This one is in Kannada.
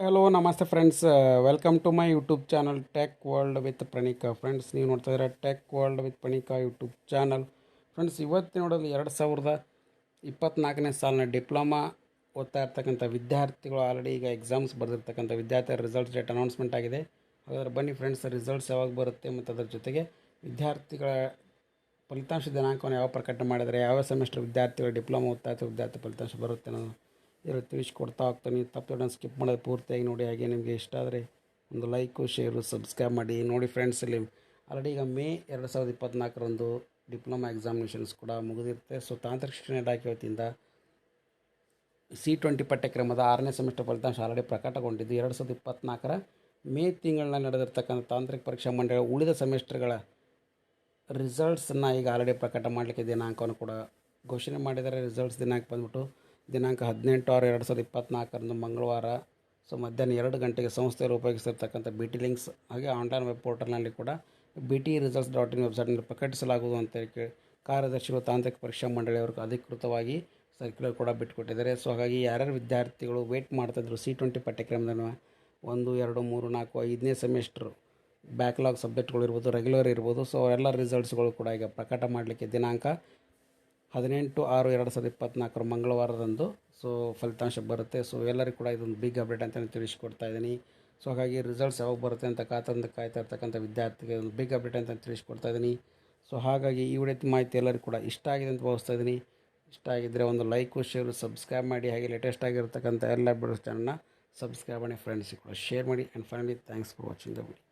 ಹಲೋ ನಮಸ್ತೆ friends, welcome to my YouTube channel tech world with Pranika. Friends, ನೀವು ನೋಡ್ತಾ ಇದ್ದೀರಾ tech world with Pranika YouTube channel. Friends, ಇವತ್ತು ನೋಡೋದು 2024ನೇ ಸಾಲಿನ ಡಿಪ್ಲೊಮಾ ಓದ್ತಾ ಇರ್ತಕ್ಕಂಥ ವಿದ್ಯಾರ್ಥಿಗಳು ಆಲ್ರೆಡಿ ಈಗ ಎಕ್ಸಾಮ್ಸ್ ಬರೆದಿರ್ತಕ್ಕಂಥ ವಿದ್ಯಾರ್ಥಿಗಳ ರಿಸಲ್ಟ್ಸ್ ಡೇಟ್ ಅನೌನ್ಸ್ಮೆಂಟ್ ಆಗಿದೆ. ಹಾಗಾದರೆ ಬನ್ನಿ ಫ್ರೆಂಡ್ಸ್, ರಿಸಲ್ಟ್ಸ್ ಯಾವಾಗ ಬರುತ್ತೆ ಮತ್ತು ಅದರ ಜೊತೆಗೆ ವಿದ್ಯಾರ್ಥಿಗಳ ಫಲಿತಾಂಶ ದಿನಾಂಕವನ್ನು ಯಾವ ಪ್ರಕಟಣೆ ಮಾಡಿದರೆ, ಯಾವ ಸೆಮಿಸ್ಟರ್ ವಿದ್ಯಾರ್ಥಿಗಳು ಡಿಪ್ಲೊಮಾ ಓದ್ತಾ ಇರ್ತಾರೆ ವಿದ್ಯಾರ್ಥಿ ಫಲಿತಾಂಶ ಬರುತ್ತೆ ಅನ್ನೋದು ಇವರು ತಿಳಿಸ್ಕೊಡ್ತಾ ಹೋಗ್ತಾನೆ. ತಪ್ಪು ಸ್ಕಿಪ್ ಮಾಡೋದು ಪೂರ್ತಿಯಾಗಿ ನೋಡಿ. ಹಾಗೆ ನಿಮಗೆ ಇಷ್ಟ ಆದರೆ ಒಂದು ಲೈಕು, ಶೇರು, ಸಬ್ಸ್ಕ್ರೈಬ್ ಮಾಡಿ. ನೋಡಿ ಫ್ರೆಂಡ್ಸ್, ಇಲ್ಲಿ ಆಲ್ರೆಡಿ ಈಗ ಮೇ 2024ರಂದು ಡಿಪ್ಲೊಮಾ ಎಕ್ಸಾಮಿನೇಷನ್ಸ್ ಕೂಡ ಮುಗಿದಿರುತ್ತೆ. ಸೊ ತಾಂತ್ರಿಕ ಶಿಕ್ಷಣ ಇಲಾಖೆ ವತಿಯಿಂದ C20 ಪಠ್ಯಕ್ರಮದ 6ನೇ ಸೆಮಿಸ್ಟರ್ ಫಲಿತಾಂಶ ಆಲ್ರೆಡಿ ಪ್ರಕಟಗೊಂಡಿದ್ದು 2024ರ ಮೇ ತಿಂಗಳಲ್ಲಿ ನಡೆದಿರ್ತಕ್ಕಂಥ ತಾಂತ್ರಿಕ ಪರೀಕ್ಷಾ ಮಂಡಳಿ ಉಳಿದ ಸೆಮಿಸ್ಟರ್ಗಳ ರಿಸಲ್ಟ್ಸನ್ನು ಈಗ ಆಲ್ರೆಡಿ ಪ್ರಕಟ ಮಾಡಲಿಕ್ಕೆ ದಿನಾಂಕವನ್ನು ಕೂಡ ಘೋಷಣೆ ಮಾಡಿದ್ದಾರೆ. ರಿಸಲ್ಟ್ಸ್ ದಿನಾಂಕ ಬಂದ್ಬಿಟ್ಟು ದಿನಾಂಕ 18/6/2024ರಂದು ಮಂಗಳವಾರ. ಸೊ ಮಧ್ಯಾಹ್ನ 2 ಗಂಟೆಗೆ ಸಂಸ್ಥೆಯಲ್ಲಿ ಉಪಯೋಗಿಸ್ತಿರ್ತಕ್ಕಂಥ BT ಲಿಂಕ್ಸ್ ಹಾಗೆ ಆನ್ಲೈನ್ ವೆಬ್ ಪೋರ್ಟಲ್ನಲ್ಲಿ ಕೂಡ BT-results.in ವೆಬ್ಸೈಟ್ನಲ್ಲಿ ಪ್ರಕಟಿಸಲಾಗುವುದು ಅಂತ ಕಾರ್ಯದರ್ಶಿಗಳು ತಾಂತ್ರಿಕ ಪರೀಕ್ಷಾ ಮಂಡಳಿಯವರು ಅಧಿಕೃತವಾಗಿ ಸರ್ಕ್ಯುಲರ್ ಕೂಡ ಬಿಟ್ಟುಕೊಟ್ಟಿದ್ದಾರೆ. ಸೊ ಹಾಗಾಗಿ ಯಾರ್ಯಾರು ವಿದ್ಯಾರ್ಥಿಗಳು ವೇಟ್ ಮಾಡ್ತಾಯಿದ್ರು C20 ಪಠ್ಯಕ್ರಮದ 1, 2, 3, 4, 5ನೇ ಸೆಮಿಸ್ಟ್ರು ಬ್ಯಾಕ್ಲಾಗ್ ಸಬ್ಜೆಕ್ಟ್ಗಳು ಇರ್ಬೋದು, ರೆಗ್ಯುಲರ್ ಇರ್ಬೋದು. ಸೊ ಅವರೆಲ್ಲ ರಿಸಲ್ಟ್ಸ್ಗಳು ಕೂಡ ಈಗ ಪ್ರಕಟ ಮಾಡಲಿಕ್ಕೆ ದಿನಾಂಕ 18/6/2024 ಮಂಗಳವಾರದಂದು ಸೊ ಫಲಿತಾಂಶ ಬರುತ್ತೆ. ಸೊ ಎಲ್ಲರಿಗೂ ಕೂಡ ಇದೊಂದು ಬಿಗ್ ಅಪ್ಡೇಟ್ ಅಂತಲೇ ತಿಳಿಸ್ಕೊಡ್ತಾ ಇದ್ದೀನಿ. ಸೊ ಹಾಗಾಗಿ ರಿಸಲ್ಟ್ಸ್ ಯಾವಾಗ ಬರುತ್ತೆ ಅಂತ ಕಾಯ್ತಾ ಇರ್ತಕ್ಕಂಥ ವಿದ್ಯಾರ್ಥಿಗೆ ಒಂದು ಬಿಗ್ ಅಪ್ಡೇಟ್ ಅಂತ ತಿಳಿಸ್ಕೊಡ್ತಾ ಇದ್ದೀನಿ. ಸೊ ಹಾಗಾಗಿ ಈ ವಿಡಿಯೋ ಮಾಹಿತಿ ಎಲ್ಲರಿಗೂ ಕೂಡ ಇಷ್ಟ ಆಗಿದೆ ಅಂತ ಭಾವಿಸ್ತಾ ಇದ್ದೀನಿ. ಇಷ್ಟ ಆಗಿದ್ದರೆ ಒಂದು ಲೈಕು, ಶೇರು, ಸಬ್ಸ್ಕ್ರೈಬ್ ಮಾಡಿ. ಹಾಗೆ ಲೇಟೆಸ್ಟ್ ಆಗಿರ್ತಕ್ಕಂಥ ಎಲ್ಲ ಅಪ್ಡೇಟ್ಸ್ ಚಾನಲ್ನ ಸಬ್ಸ್ಕ್ರೈಬ್ ಮಾಡಿ, ಫ್ರೆಂಡ್ಸಿಗೆ ಕೂಡ ಶೇರ್ ಮಾಡಿ. And finally thanks for watching the video.